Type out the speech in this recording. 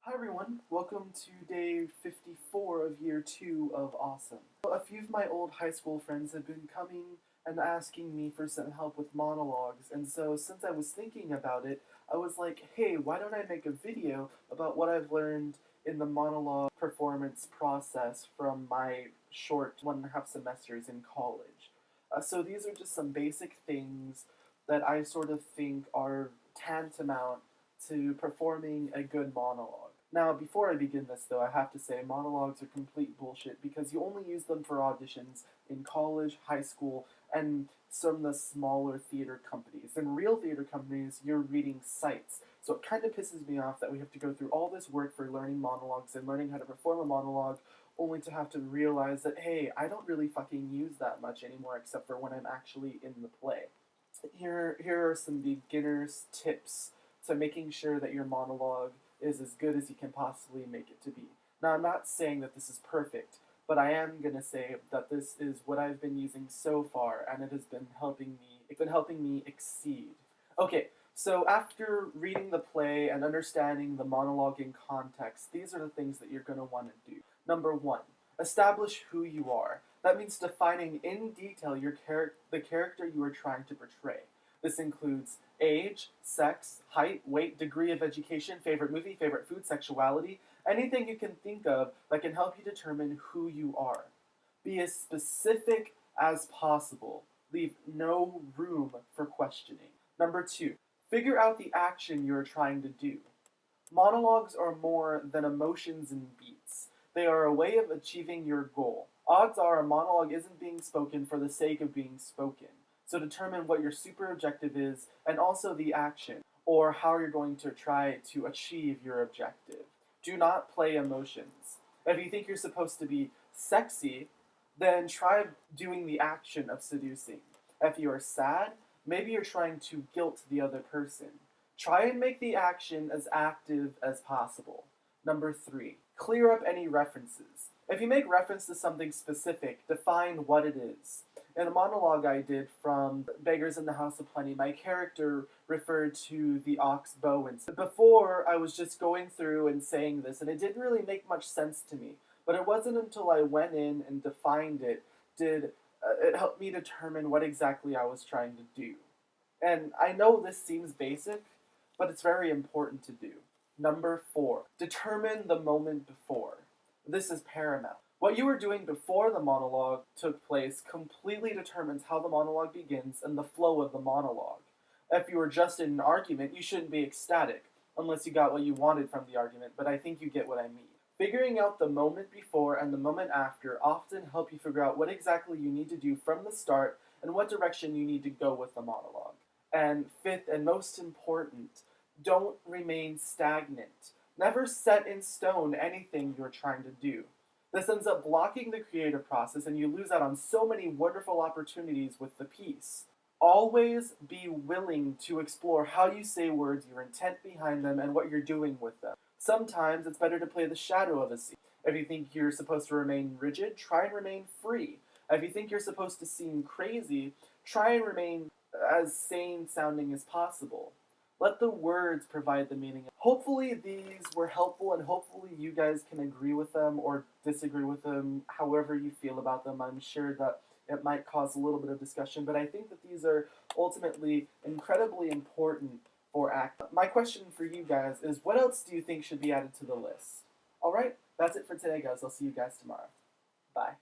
Hi everyone, welcome to day 54 of year 2 of Awesome. A few of my old high school friends have been coming and asking me for some help with monologues, and so since I was thinking about it, I was like, hey, why don't I make a video about what I've learned in the monologue performance process from my short 1.5 semesters in college. So these are just some basic things that I sort of think are tantamount to performing a good monologue. Now, before I begin this, though, I have to say monologues are complete bullshit because you only use them for auditions in college, high school, and some of the smaller theater companies. In real theater companies, you're reading sites. So it kind of pisses me off that we have to go through all this work for learning monologues and learning how to perform a monologue only to have to realize that, hey, I don't really fucking use that much anymore except for when I'm actually in the play. Here are some beginner's tips to making sure that your monologue is as good as you can possibly make it to be. Now, I'm not saying that this is perfect, but I am going to say that this is what I've been using so far, and it has been helping me exceed. Okay, so after reading the play and understanding the monologue in context, these are the things that you're going to want to do. Number 1, establish who you are. That means defining in detail the character you are trying to portray. This includes age, sex, height, weight, degree of education, favorite movie, favorite food, sexuality, anything you can think of that can help you determine who you are. Be as specific as possible. Leave no room for questioning. Number 2, figure out the action you are trying to do. Monologues are more than emotions and beats. They are a way of achieving your goal. Odds are a monologue isn't being spoken for the sake of being spoken. So determine what your super objective is and also the action, or how you're going to try to achieve your objective. Do not play emotions. If you think you're supposed to be sexy, then try doing the action of seducing. If you are sad, maybe you're trying to guilt the other person. Try and make the action as active as possible. Number 3, clear up any references. If you make reference to something specific, define what it is. In a monologue I did from Beggars in the House of Plenty, my character referred to the ox bow incident. Before, I was just going through and saying this, and it didn't really make much sense to me. But it wasn't until I went in and defined it did it helped me determine what exactly I was trying to do. And I know this seems basic, but it's very important to do. Number 4, determine the moment before. This is paramount. What you were doing before the monologue took place completely determines how the monologue begins and the flow of the monologue. If you were just in an argument, you shouldn't be ecstatic, unless you got what you wanted from the argument, but I think you get what I mean. Figuring out the moment before and the moment after often help you figure out what exactly you need to do from the start and what direction you need to go with the monologue. And 5th and most important, don't remain stagnant. Never set in stone anything you're trying to do. This ends up blocking the creative process and you lose out on so many wonderful opportunities with the piece. Always be willing to explore how you say words, your intent behind them, and what you're doing with them. Sometimes it's better to play the shadow of a scene. If you think you're supposed to remain rigid, try and remain free. If you think you're supposed to seem crazy, try and remain as sane sounding as possible. Let the words provide the meaning. Hopefully these were helpful and hopefully you guys can agree with them or disagree with them, however you feel about them. I'm sure that it might cause a little bit of discussion, but I think that these are ultimately incredibly important for act. My question for you guys is, what else do you think should be added to the list? Alright, that's it for today guys. I'll see you guys tomorrow. Bye.